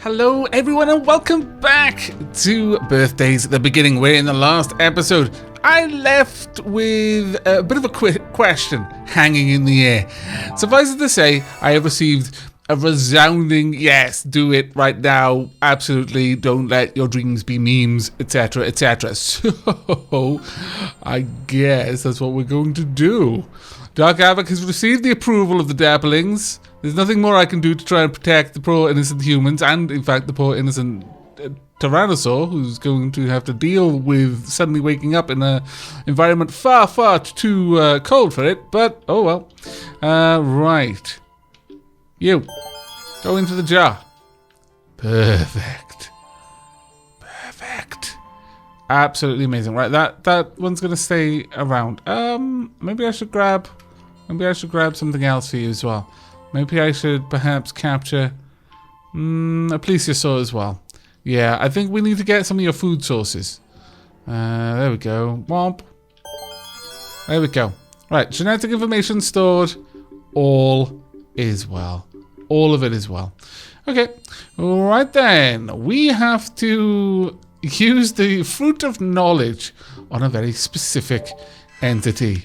Hello everyone and welcome back to Birthdays at the Beginning, where in the last episode I left with a bit of a question hanging in the air. Suffice it to say, I have received a resounding yes, do it right now, absolutely, don't let your dreams be memes, etc, etc. So, I guess that's what we're going to do. Dark Aavak has received the approval of the Dapplings. There's nothing more I can do to try and protect the poor innocent humans, and in fact the poor innocent Tyrannosaur, who's going to have to deal with suddenly waking up in an environment far, far too cold for it, but oh well. Right. You. Go into the jar. Perfect. Perfect. Absolutely amazing. Right, that one's going to stay around. Maybe I should grab something else for you as well. Maybe I should perhaps capture a plesiosaur as well. Yeah, I think we need to get some of your food sources. There we go. Womp. There we go. Right, genetic information stored. All is well. All of it is well. Okay, right then. We have to use the fruit of knowledge on a very specific entity.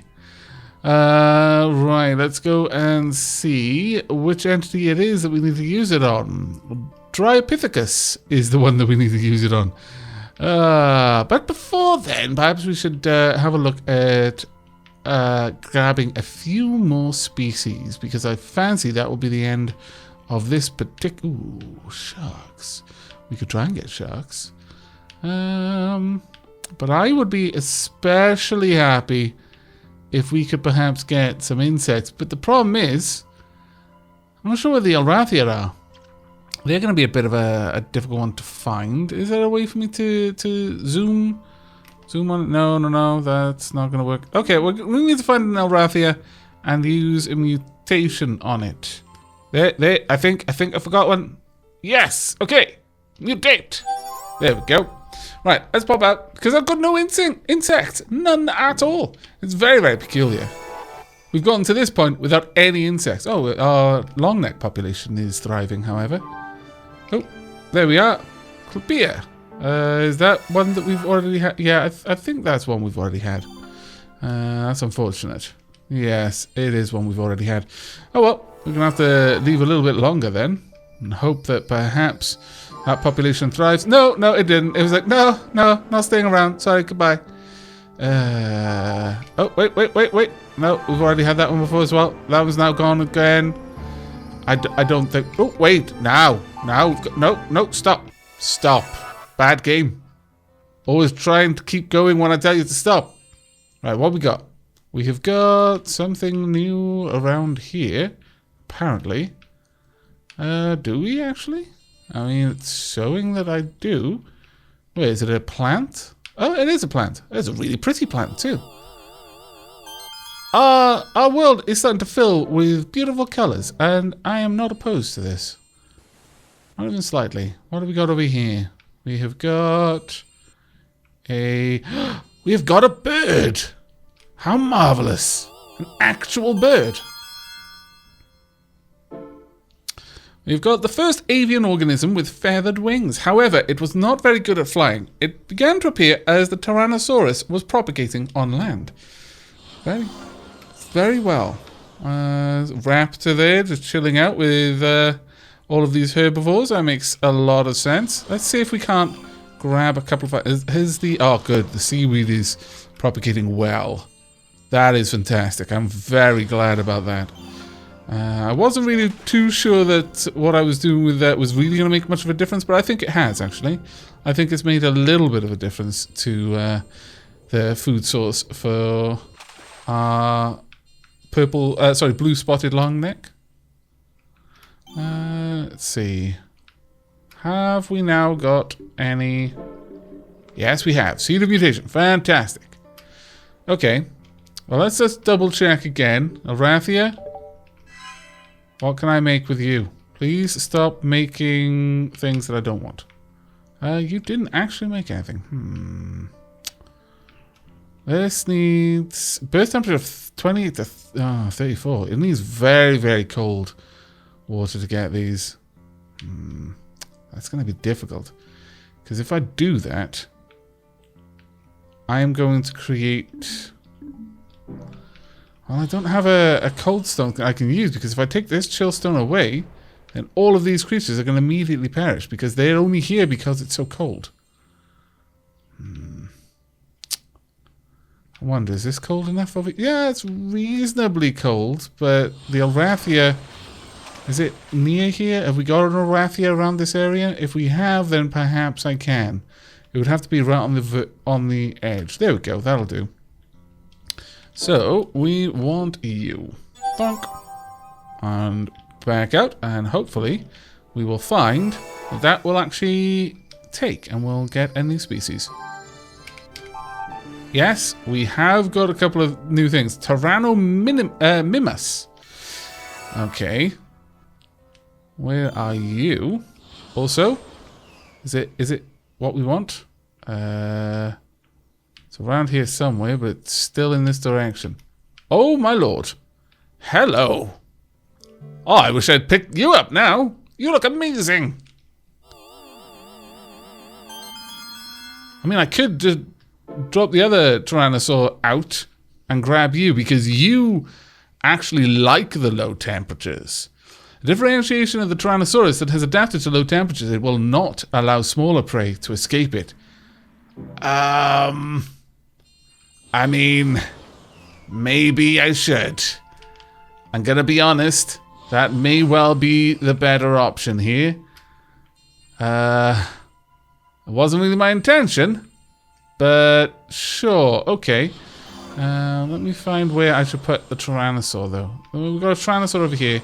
Right, let's go and see which entity it is that we need to use it on. Dryopithecus is the one that we need to use it on. But before then, perhaps we should have a look at grabbing a few more species, because I fancy that will be the end of this particular... Ooh, sharks. We could try and get sharks. But I would be especially happy if we could perhaps get some insects. But the problem is, I'm not sure where the Alrathia are. They're going to be a bit of a difficult one to find. Is there a way for me to zoom on it? No, that's not going to work. Okay, we need to find an Alrathia and use a mutation on it. There, I think I forgot one. Yes, okay, mutate. There we go. Right, let's pop out, because I've got no insect. None at all. It's very, very peculiar. We've gotten to this point without any insects. Oh, our longneck population is thriving, however. Oh, there we are. Clopia. Is that one that we've already had? Yeah, I think that's one we've already had. That's unfortunate. Yes, it is one we've already had. Oh well, we're going to have to leave a little bit longer then, and hope that perhaps that population thrives. No, it didn't. It was like, no, not staying around. Sorry, goodbye. Oh, wait. No, we've already had that one before as well. That one's now gone again. I don't think... Oh, wait. Now. No, stop. Stop. Bad game. Always trying to keep going when I tell you to stop. Right, what we got? We have got something new around here, apparently. Do we actually? I mean, it's showing that I do. Wait, is it a plant? Oh, it is a plant. It's a really pretty plant, too. Our world is starting to fill with beautiful colours, and I am not opposed to this. Not even slightly. What have we got over here? We have got a... We have got a bird! How marvellous! An actual bird! We've got the first avian organism with feathered wings. However, it was not very good at flying. It began to appear as the Tyrannosaurus was propagating on land. Very well. Raptor there, just chilling out with all of these herbivores. That makes a lot of sense. Let's see if we can't grab a couple of... Here's the... Oh, good. The seaweed is propagating well. That is fantastic. I'm very glad about that. I wasn't really too sure that what I was doing with that was really going to make much of a difference, but I think it has, actually. I think it's made a little bit of a difference to the food source for our blue spotted longneck. Let's see. Have we now got any... Yes, we have. Seed of mutation. Fantastic. Okay. Well, let's just double check again. Alrathia. What can I make with you? Please stop making things that I don't want. You didn't actually make anything. This needs birth temperature of 28 to 34. It needs very, very cold water to get these. That's going to be difficult. Because if I do that, I am going to create... Well, I don't have a cold stone I can use, because if I take this chill stone away, then all of these creatures are going to immediately perish, because they're only here because it's so cold. I wonder, is this cold enough of it? Yeah, it's reasonably cold, but the Alrathia... Is it near here? Have we got an Alrathia around this area? If we have, then perhaps I can. It would have to be right on the edge. There we go, that'll do. So, we want you. Bonk. And back out, and hopefully we will find that will actually take, and we'll get a new species. Yes, we have got a couple of new things. Tyrannomimus. Okay. Where are you? Also, is it what we want? It's around here somewhere, but it's still in this direction. Oh, my lord. Hello. Oh, I wish I'd picked you up now. You look amazing. I mean, I could just drop the other Tyrannosaur out and grab you, because you actually like the low temperatures. The differentiation of the Tyrannosaurus that has adapted to low temperatures, it will not allow smaller prey to escape it. I mean, maybe I should. I'm gonna be honest, that may well be the better option here. It wasn't really my intention, but sure, okay. Let me find where I should put the Tyrannosaur, though. We've got a Tyrannosaur over here.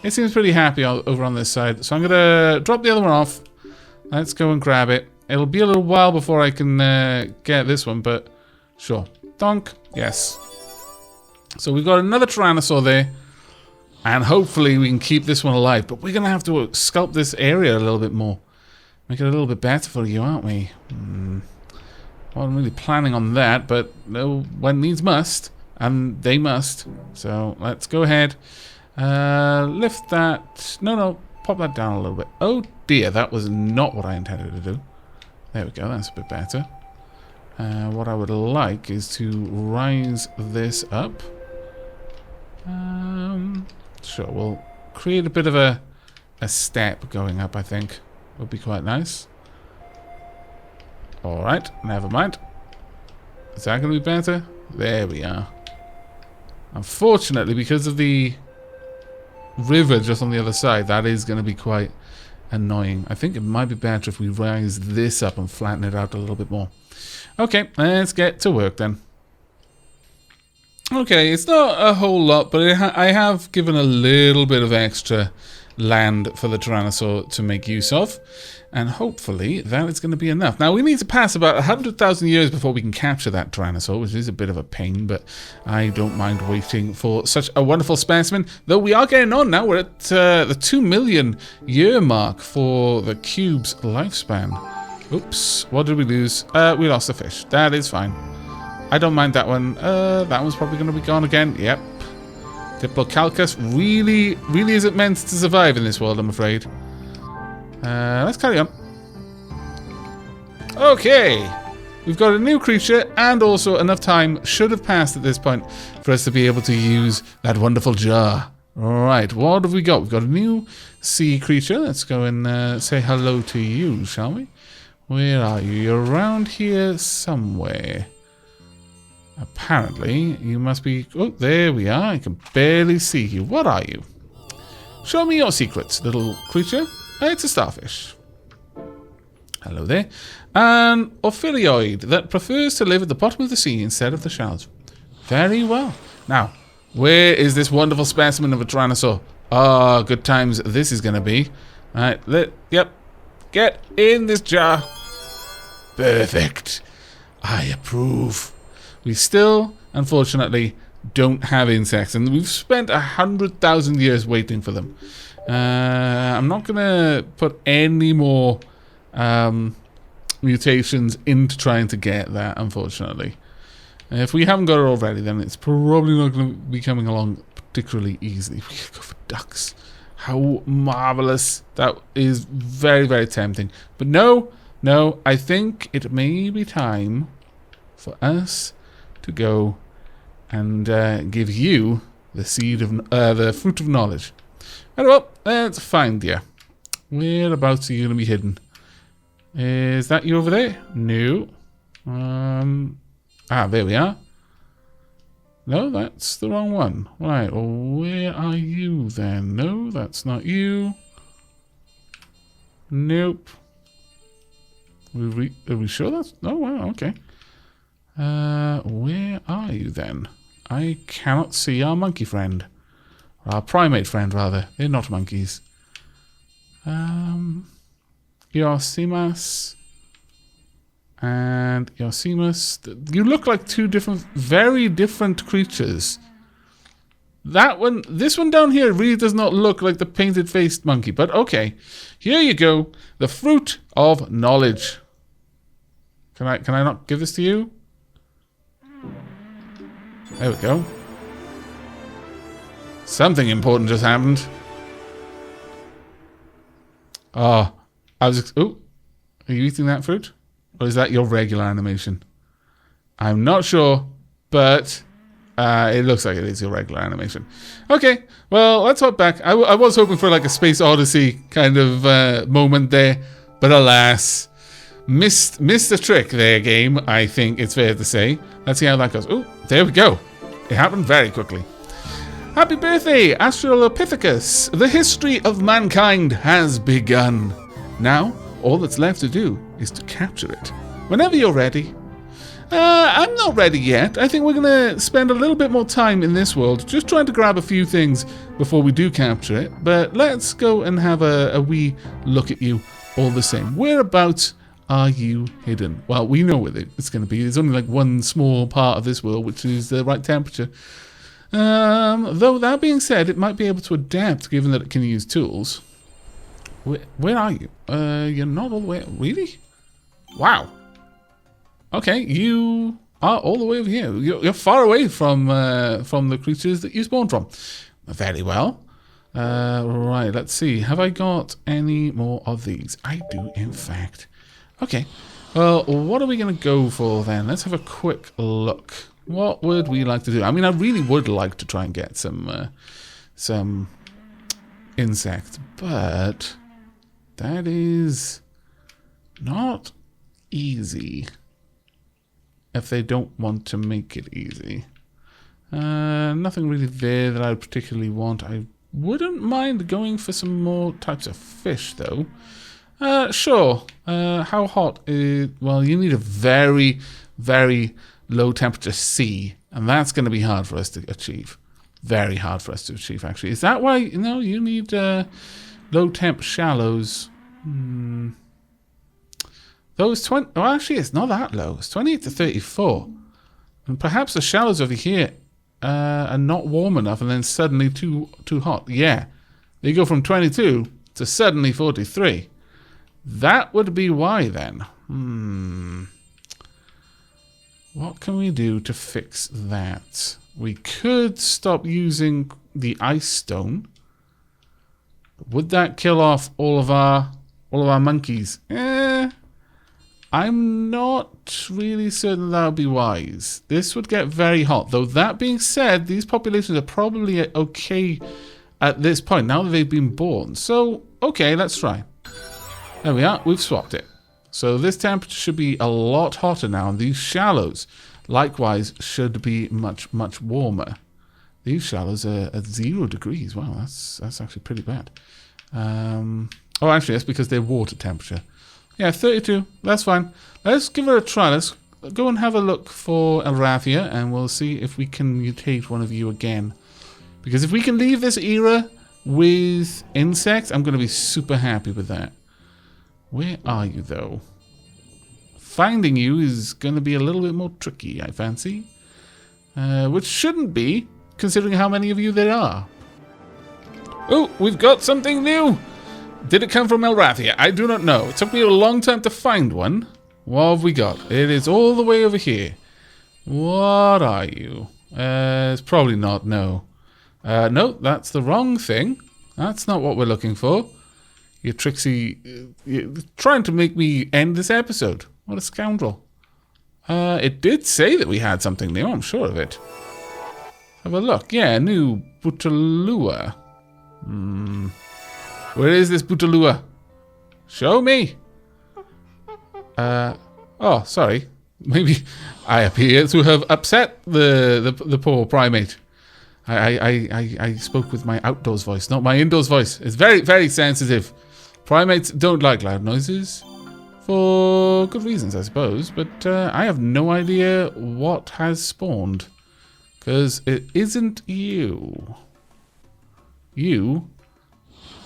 It seems pretty happy over on this side, so I'm gonna drop the other one off. Let's go and grab it. It'll be a little while before I can get this one, but sure. Donk. Yes. So we've got another Tyrannosaur there, and hopefully we can keep this one alive, but we're gonna have to sculpt this area a little bit more. Make it a little bit better for you, aren't we? Well, I'm really planning on that, but no, when needs must, and they must. So let's go ahead. Lift that. No, pop that down a little bit. Oh dear, that was not what I intended to do. There we go, that's a bit better. What I would like is to rise this up. Sure, we'll create a bit of a step going up, I think. Would be quite nice. Alright, never mind. Is that going to be better? There we are. Unfortunately, because of the river just on the other side, that is going to be quite annoying. I think it might be better if we rise this up and flatten it out a little bit more. Okay, let's get to work then. Okay, it's not a whole lot, but I have given a little bit of extra land for the Tyrannosaur to make use of, and hopefully that is going to be enough. Now we need to pass about 100,000 years before we can capture that Tyrannosaur, which is a bit of a pain, but I don't mind waiting for such a wonderful specimen, though we are getting on now. We're at the 2 million year mark for the cube's lifespan. Oops, what did we lose? We lost a fish. That is fine. I don't mind that one. That one's probably going to be gone again. Yep. Diplocalcus really isn't meant to survive in this world, I'm afraid. Let's carry on. Okay. We've got a new creature, and also enough time should have passed at this point for us to be able to use that wonderful jar. Alright, what have we got? We've got a new sea creature. Let's go and say hello to you, shall we? Where are you? You're around here somewhere. Apparently, you must be... Oh, there we are. I can barely see you. What are you? Show me your secrets, little creature. It's a starfish. Hello there. An ophilioid that prefers to live at the bottom of the sea instead of the shallows. Very well. Now, where is this wonderful specimen of a Tyrannosaur? Ah, good times this is going to be. Alright, yep. Get in this jar. Perfect. I approve. We still, unfortunately, don't have insects, and we've spent 100,000 years waiting for them. I'm not going to put any more mutations into trying to get that, unfortunately. If we haven't got it already, then it's probably not going to be coming along particularly easily. We could go for ducks. How marvelous. That is very, very tempting. But no, I think it may be time for us to go and give you the seed of the fruit of knowledge. Right, well, let's find you. Whereabouts are you going to be hidden? Is that you over there? No. There we are. No, that's the wrong one. Right, well, where are you then? No, that's not you. Nope. Are we sure that's... Oh, wow, okay. Where are you then? I cannot see our monkey friend. Our primate friend, rather. They're not monkeys. Yosimas and Yosimas. You look like two very different creatures. This one down here really does not look like the painted-faced monkey, but okay. Here you go. The fruit of knowledge. Can I not give this to you? There we go. Something important just happened. Oh, oh, are you eating that fruit? Or is that your regular animation? I'm not sure, but it looks like it is your regular animation. Okay, well, let's hop back. I was hoping for like a Space Odyssey kind of moment there, but alas, missed the trick there, game, I think it's fair to say. Let's see how that goes. Oh, there we go. It happened very quickly. Happy birthday, Australopithecus! The history of mankind has begun. Now, all that's left to do is to capture it. Whenever you're ready. I'm not ready yet. I think we're going to spend a little bit more time in this world, just trying to grab a few things before we do capture it. But let's go and have a wee look at you all the same. Whereabouts are you hidden? Well, we know where it's going to be. There's only like one small part of this world, which is the right temperature. Though that being said, it might be able to adapt given that it can use tools. Where are you? You're not all the way... Really? Wow. Okay, you are all the way over here. You're far away from the creatures that you spawned from. Very well. Right, let's see. Have I got any more of these? I do, in fact. Okay. Well, what are we going to go for then? Let's have a quick look. What would we like to do? I mean, I really would like to try and get some insects, but that is not easy if they don't want to make it easy. Nothing really there that I particularly want. I wouldn't mind going for some more types of fish, though. Sure. How hot is... Well, you need a very, very low temperature sea, and that's going to be hard for us to achieve. Very hard for us to achieve, actually. Is that why, you need low temp shallows? Those 20... Well, actually, it's not that low. It's 28 to 34. And perhaps the shallows over here are not warm enough and then suddenly too hot. Yeah. They go from 22 to suddenly 43. That would be why, then. What can we do to fix that? We could stop using the ice stone. Would that kill off all of our monkeys? I'm not really certain that would be wise. This would get very hot. Though that being said, these populations are probably okay at this point, now that they've been born. So, okay, let's try. There we are, we've swapped it. So this temperature should be a lot hotter now, and these shallows, likewise, should be much, much warmer. These shallows are at 0 degrees. Wow, that's actually pretty bad. Oh, actually, that's because they're water temperature. Yeah, 32. That's fine. Let's give it a try. Let's go and have a look for Alrathia, and we'll see if we can mutate one of you again. Because if we can leave this era with insects, I'm going to be super happy with that. Where are you, though? Finding you is going to be a little bit more tricky, I fancy. Which shouldn't be, considering how many of you there are. Oh, we've got something new! Did it come from Alrathia? I do not know. It took me a long time to find one. What have we got? It is all the way over here. What are you? It's probably not, no. No, that's the wrong thing. That's not what we're looking for. You tricksy... You're trying to make me end this episode. What a scoundrel. It did say that we had something new. I'm sure of it. Have a look. Yeah, new Butalua. Where is this Butalua? Show me. Oh, sorry. Maybe I appear to have upset the poor primate. I spoke with my outdoors voice, not my indoors voice. It's very, very sensitive. Primates don't like loud noises. For good reasons, I suppose. But I have no idea what has spawned. Because it isn't you. You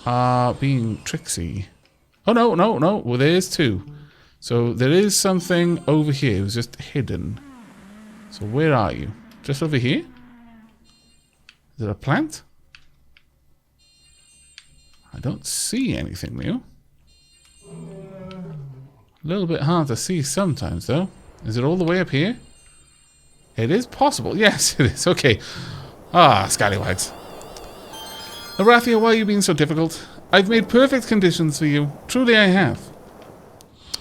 are being tricksy. Oh, no. Well, there's two. So there is something over here. It was just hidden. So where are you? Just over here? Is it a plant? I don't see anything new. A little bit hard to see sometimes, though. Is it all the way up here? It is possible. Yes, it is. Okay. Ah, scallywags. Arathia, why are you being so difficult? I've made perfect conditions for you. Truly I have.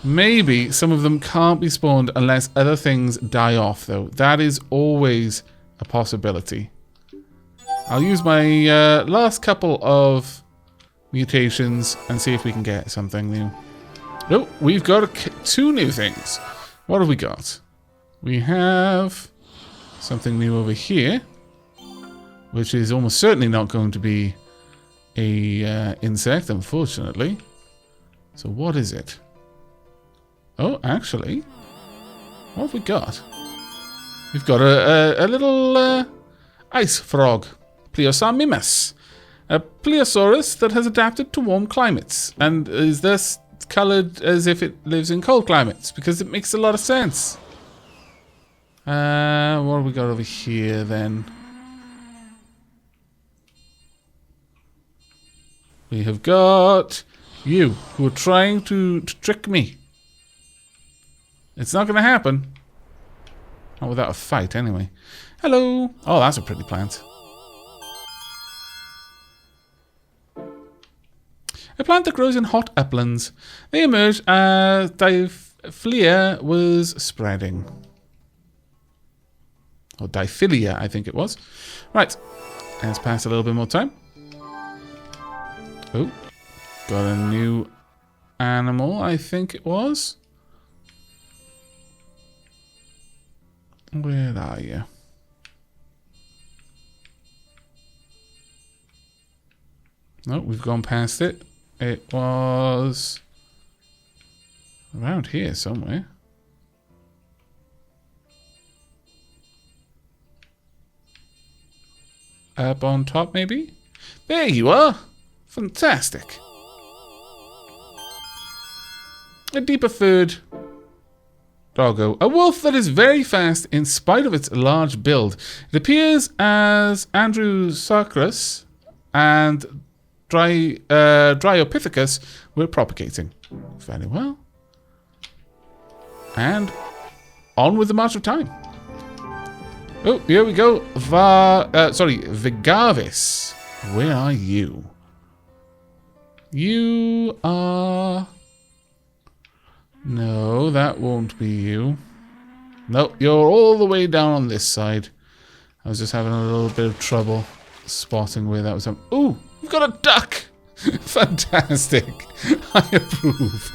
Maybe some of them can't be spawned unless other things die off, though. That is always a possibility. I'll use my last couple of mutations and see if we can get something new. Oh, we've got two new things. What have we got? We have something new over here, which is almost certainly not going to be a insect, unfortunately. So what is it? Oh, actually, what have we got? We've got a little ice frog, Pleosaurus, a Pleosaurus that has adapted to warm climates and is thus colored as if it lives in cold climates because it makes a lot of sense. What have we got over here then? We have got you who are trying to trick me. It's not going to happen. Not without a fight, anyway. Hello. Oh, that's a pretty plant. A plant that grows in hot uplands. They emerged as Diphilia was spreading. Or Diphilia, I think it was. Right. Let's pass a little bit more time. Oh. Got a new animal, I think it was. Where are you? No, we've gone past it. It was around here somewhere. Up on top, maybe? There you are! Fantastic. A deeper furred doggo. A wolf that is very fast in spite of its large build. It appears as Andrewsarchus and Dryopithecus were propagating. Very well. And on with the march of time. Oh, here we go. Vigavis. Where are you? You are... No, that won't be you. Nope, you're all the way down on this side. I was just having a little bit of trouble spotting where that was. Ooh, we've got a duck! Fantastic. I approve.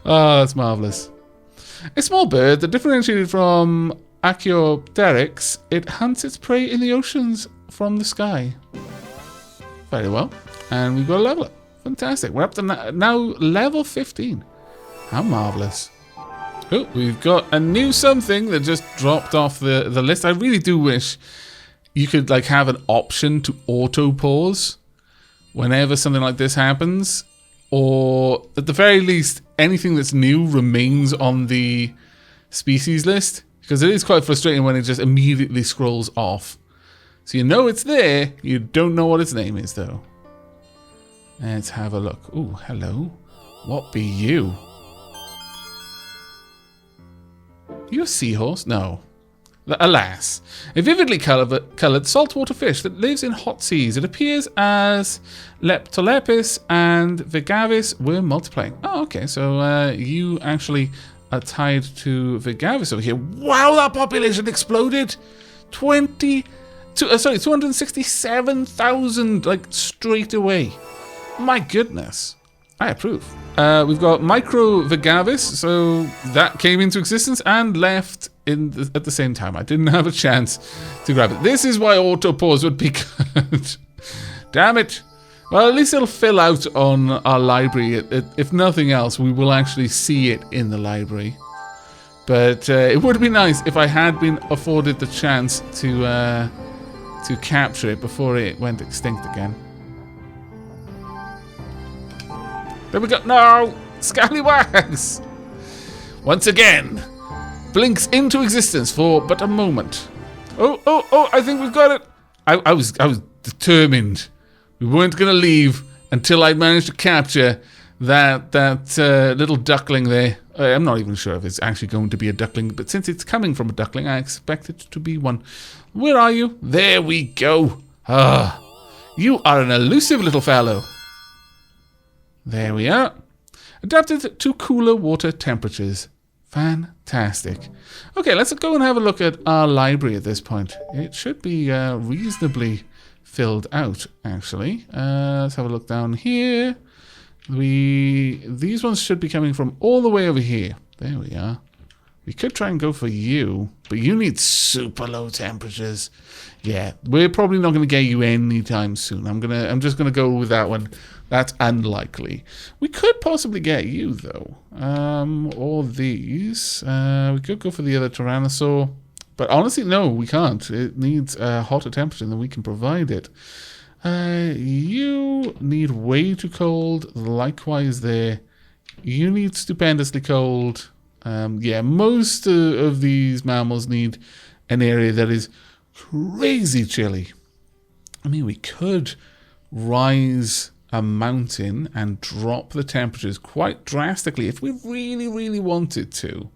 Oh, that's marvellous. A small bird that differentiated from Archaeopteryx, it hunts its prey in the oceans from the sky. Very well. And we've got a level up. Fantastic. We're up to now level 15. How marvellous. Oh, we've got a new something that just dropped off the list. I really do wish you could like have an option to auto pause whenever something like this happens, or at the very least anything that's new remains on the species list, because it is quite frustrating when it just immediately scrolls off. So you know it's there, you don't know what its name is though. Let's have a look. Ooh, hello. What be you? You a seahorse? No. Alas, a vividly coloured saltwater fish that lives in hot seas. It appears as Leptolepis and Vegavis were multiplying. Oh, okay, so you actually are tied to Vegavis over here. Wow, that population exploded! 267,000, like, straight away. My goodness. I approve. We've got Micro Vegavis, so that came into existence and left at the same time. I didn't have a chance to grab it. This is why auto pause would be good. Damn it. Well, at least it'll fill out on our library. If nothing else, we will actually see it in the library. But it would be nice if I had been afforded the chance to capture it before it went extinct again. There we go. No! Scallywags! Once again, blinks into existence for but a moment. Oh, I think we've got it. I was determined. We weren't going to leave until I managed to capture that little duckling there. I'm not even sure if it's actually going to be a duckling, but since it's coming from a duckling, I expect it to be one. Where are you? There we go. Ah, you are an elusive little fellow. There we are. Adapted to cooler water temperatures. Fantastic. Okay, let's go and have a look at our library at this point. It should be reasonably filled out, actually. Let's have a look down here. These ones should be coming from all the way over here. There we are. We could try and go for you, but you need super low temperatures. Yeah, we're probably not going to get you anytime soon. I'm just gonna go with that one. That's unlikely. We could possibly get you though, or these. We could go for the other Tyrannosaur, but honestly, no, we can't. It needs a hotter temperature than we can provide it. You need way too cold. Likewise, there. You need stupendously cold. Yeah, most of these mammals need an area that is crazy chilly. I mean, we could rise a mountain and drop the temperatures quite drastically if we really, really wanted to.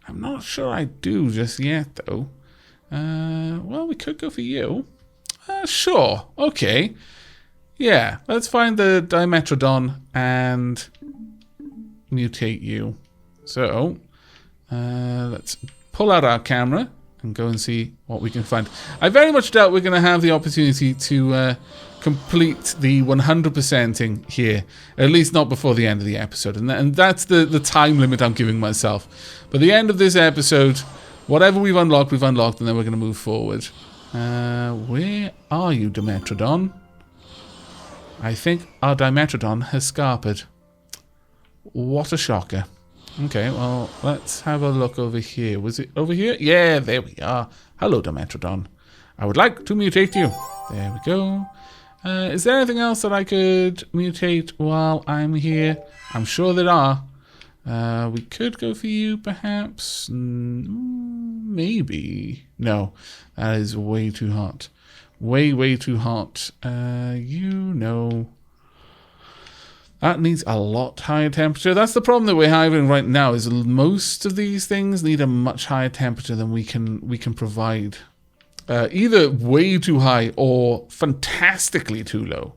I'm not sure I do just yet, though. Well, we could go for you. Sure. Okay. Yeah, let's find the Dimetrodon and mutate you. So, let's pull out our camera and go and see what we can find. I very much doubt we're going to have the opportunity to complete the 100%ing here, at least not before the end of the episode. And that's the time limit I'm giving myself. By the end of this episode, whatever we've unlocked, and then we're going to move forward. Where are you, Dimetrodon? I think our Dimetrodon has scarpered. What a shocker. Okay, well, let's have a look over here. Was it over here? Yeah, there we are. Hello, Dimetrodon. I would like to mutate you. There we go. Is there anything else that I could mutate while I'm here? I'm sure there are. We could go for you, perhaps. Maybe. No, that is way too hot. Way too hot. You know... That needs a lot higher temperature. That's the problem that we're having right now, is most of these things need a much higher temperature than we can provide. Either way too high or fantastically too low.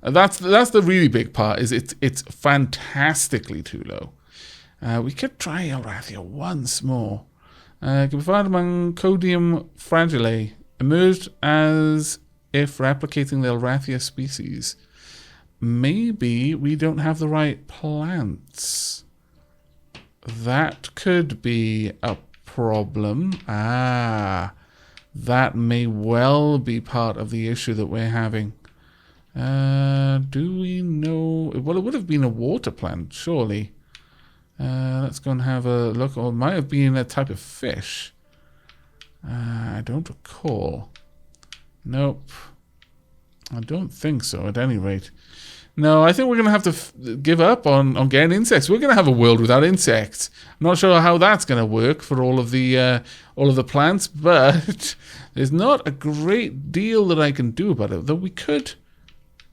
That's the really big part, is it's fantastically too low. We could try Elrathia once more. Can be found among Codium fragile, emerged as if replicating the Elrathia species. Maybe we don't have the right plants. That could be a problem. That may well be part of the issue that we're having. Do we know... Well, it would have been a water plant, surely. Let's go and have a look. Or it might have been a type of fish. I don't recall. Nope. I don't think so, at any rate. No, I think we're going to have to give up on getting insects. We're going to have a world without insects. I'm not sure how that's going to work for all of the plants, but there's not a great deal that I can do about it. Though we could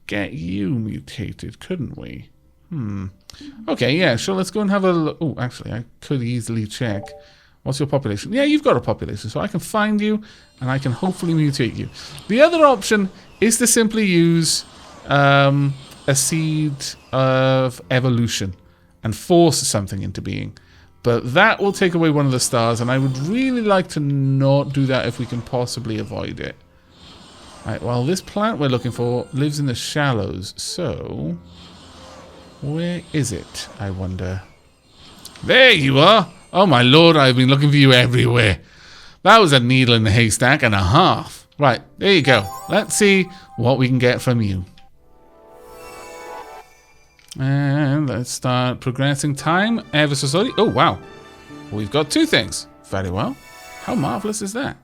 get you mutated, couldn't we? Okay, yeah, sure. Let's go and have a look. Oh, actually, I could easily check What's your population? Yeah, you've got a population, so I can find you, and I can hopefully mutate you. The other option is to simply use a seed of evolution and force something into being. But that will take away one of the stars, and I would really like to not do that if we can possibly avoid it. Right, well, this plant we're looking for lives in the shallows, so where is it, I wonder? There you are! Oh my lord, I've been looking for you everywhere. That was a needle in a haystack and a half. Right, there you go. Let's see what we can get from you. And let's start progressing time ever so slowly. Oh, wow. We've got 2 things. Very well. How marvelous is that?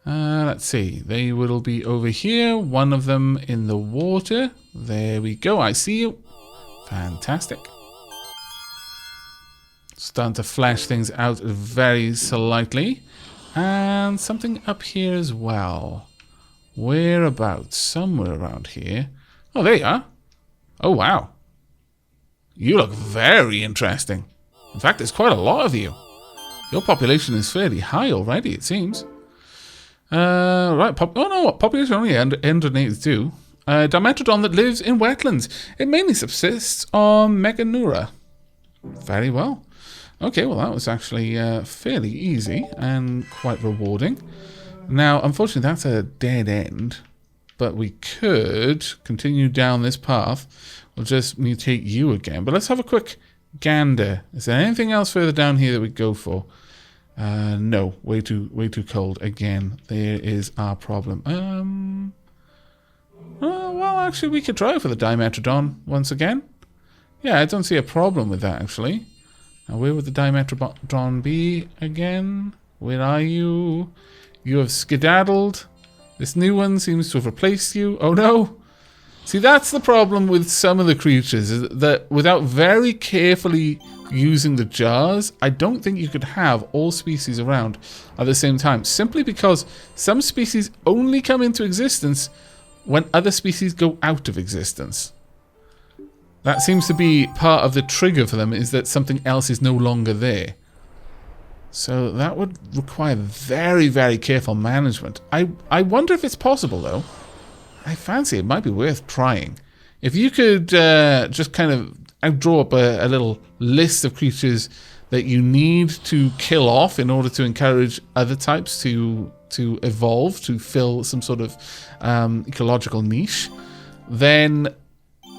Let's see. They will be over here. One of them in the water. There we go. I see you. Fantastic. Starting to flash things out very slightly. And something up here as well. Whereabouts? Somewhere around here. Oh, there you are. Oh, wow. You look very interesting. In fact, there's quite a lot of you. Your population is fairly high already, it seems. Right, population only 182. Dimetrodon that lives in wetlands. It mainly subsists on Meganura. Very well. Okay, well that was actually fairly easy and quite rewarding. Now, unfortunately, that's a dead end. But we could continue down this path. We'll just mutate you again. But let's have a quick gander. Is there anything else further down here that we go for? No, way too cold. Again, there is our problem. Well, actually, we could try for the Dimetrodon once again. Yeah, I don't see a problem with that, actually. Now, where would the Dimetrodon be again? Where are you? You have skedaddled. This new one seems to have replaced you. Oh, no. See, that's the problem with some of the creatures, is that without very carefully using the jars, I don't think you could have all species around at the same time, simply because some species only come into existence when other species go out of existence. That seems to be part of the trigger for them, is that something else is no longer there. So that would require very, very careful management. I wonder if it's possible, though. I fancy it might be worth trying. If you could just kind of draw up a little list of creatures that you need to kill off in order to encourage other types to evolve, to fill some sort of ecological niche, then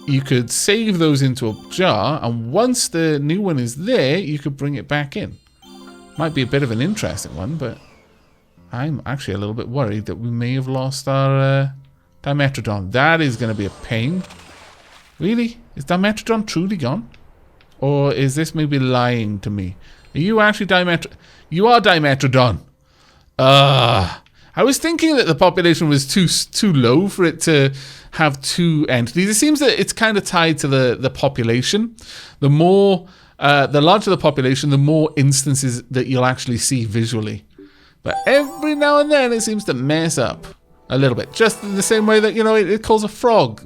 you could save those into a jar, and once the new one is there, you could bring it back in. Might be a bit of an interesting one, but I'm actually a little bit worried that we may have lost our Dimetrodon. That is going to be a pain. Really? Is Dimetrodon truly gone? Or is this maybe lying to me? Are you actually Dimetrodon? You are Dimetrodon. I was thinking that the population was too low for it to have 2 entities. It seems that it's kind of tied to the population. The larger the population, the more instances that you'll actually see visually. But every now and then it seems to mess up a little bit. Just in the same way that, it calls a frog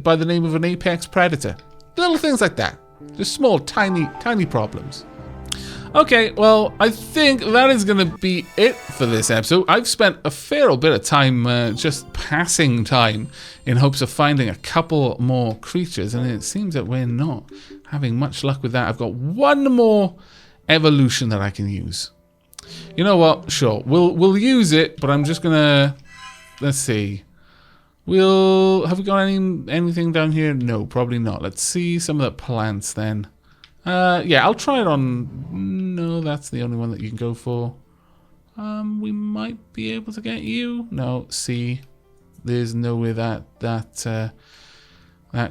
by the name of an apex predator. Little things like that. Just small, tiny problems. Okay, well, I think that is going to be it for this episode. I've spent a fair bit of time just passing time in hopes of finding a couple more creatures, and it seems that we're not having much luck with that. I've got one more evolution that I can use. You know what? Sure, we'll use it, but I'm just gonna, let's see. Have we got anything down here? No, probably not. Let's see some of the plants then. Yeah, I'll try it on. No, that's the only one that you can go for. We might be able to get you. No, see, there's no way that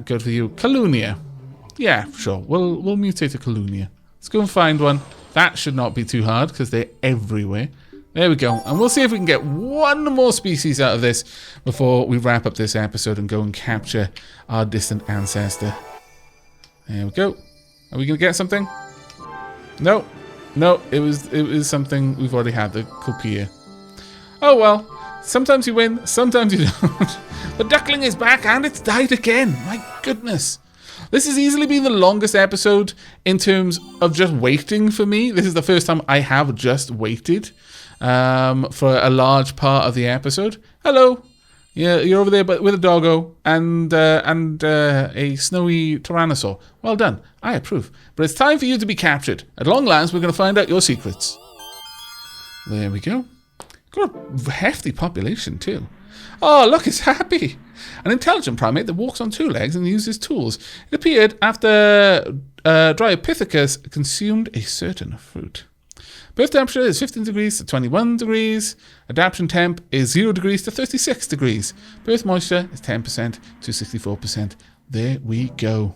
good for you. Calunia. Yeah, sure. We'll mutate a Calunia. Let's go and find one. That should not be too hard because they're everywhere. There we go. And we'll see if we can get one more species out of this before we wrap up this episode and go and capture our distant ancestor. There we go. Are we going to get something? No. No, it was something we've already had, the Copia. Oh well. Sometimes you win, sometimes you don't. The duckling is back and it's died again. My goodness. This has easily been the longest episode in terms of just waiting for me. This is the first time I have just waited for a large part of the episode. Hello. Yeah, you're over there but with a doggo and a snowy tyrannosaur. Well done. I approve. But it's time for you to be captured. At long last, we're going to find out your secrets. There we go. Got a hefty population, too. Oh, look, it's happy. An intelligent primate that walks on two legs and uses tools. It appeared after Dryopithecus consumed a certain fruit. Birth temperature is 15 degrees to 21 degrees. Adaptation temp is 0 degrees to 36 degrees. Birth moisture is 10% to 64%. There we go.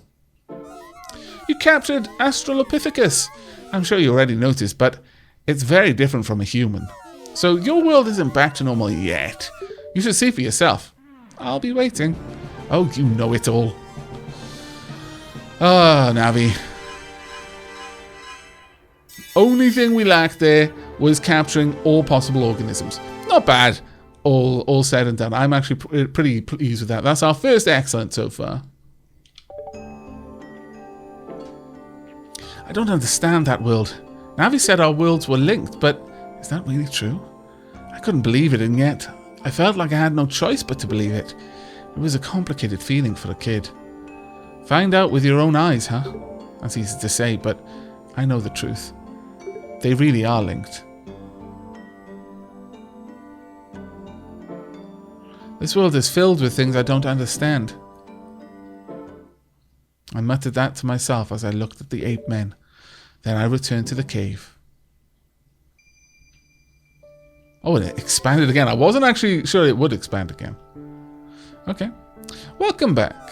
You captured Australopithecus. I'm sure you already noticed, but it's very different from a human. So your world isn't back to normal yet. You should see for yourself. I'll be waiting. Oh, you know it all. Ah, Navi. Only thing we lacked there was capturing all possible organisms. Not bad, all said and done. I'm actually pretty pleased with that. That's our first excellent so far. I don't understand that world. Navi said our worlds were linked, but is that really true? I couldn't believe it, and yet I felt like I had no choice but to believe it. It was a complicated feeling for a kid. Find out with your own eyes, huh? That's easy to say, but I know the truth. They really are linked. This world is filled with things I don't understand. I muttered that to myself as I looked at the ape men. Then I returned to the cave. Oh, it expanded again. I wasn't actually sure it would expand again. Okay. Welcome back.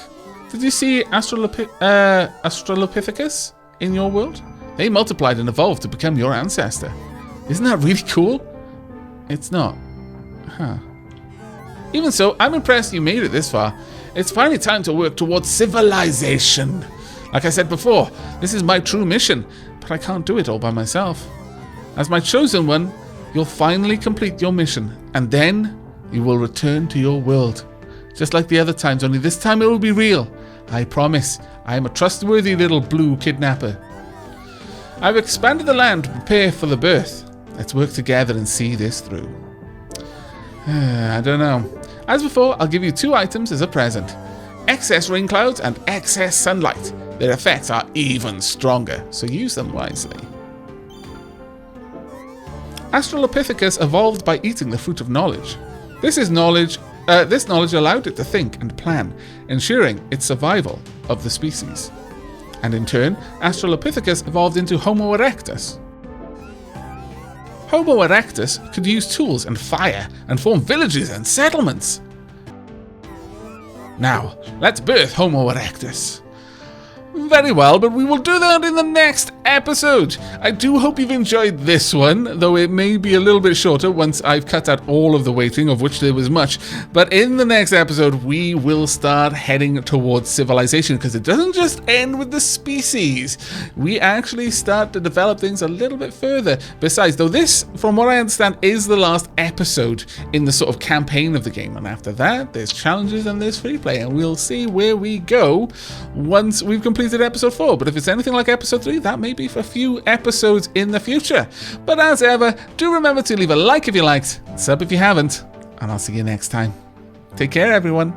Did you see Australopithecus in your world? They multiplied and evolved to become your ancestor. Isn't that really cool? It's not. Huh. Even so, I'm impressed you made it this far. It's finally time to work towards civilization. Like I said before, this is my true mission, but I can't do it all by myself. As my chosen one, you'll finally complete your mission, and then you will return to your world. Just like the other times, only this time it will be real. I promise. I am a trustworthy little blue kidnapper. I've expanded the land to prepare for the birth. Let's work together and see this through. I don't know. As before, I'll give you 2 items as a present. Excess rain clouds and excess sunlight. Their effects are even stronger, so use them wisely. Australopithecus evolved by eating the fruit of knowledge. This knowledge allowed it to think and plan, ensuring its survival of the species. And in turn, Australopithecus evolved into Homo erectus. Homo erectus could use tools and fire and form villages and settlements. Now, let's birth Homo erectus. Very well, but we will do that in the next episode. I do hope you've enjoyed this one, though it may be a little bit shorter once I've cut out all of the waiting, of which there was much. But in the next episode, we will start heading towards civilization, because it doesn't just end with the species. We actually start to develop things a little bit further. Besides, though this, from what I understand, is the last episode in the sort of campaign of the game. And after that, there's challenges and there's free play, and we'll see where we go once we've completed episode 4, but if it's anything like episode 3, that may be for a few episodes in the future. But as ever, do remember to leave a like if you liked, sub if you haven't, and I'll see you next time. Take care, everyone.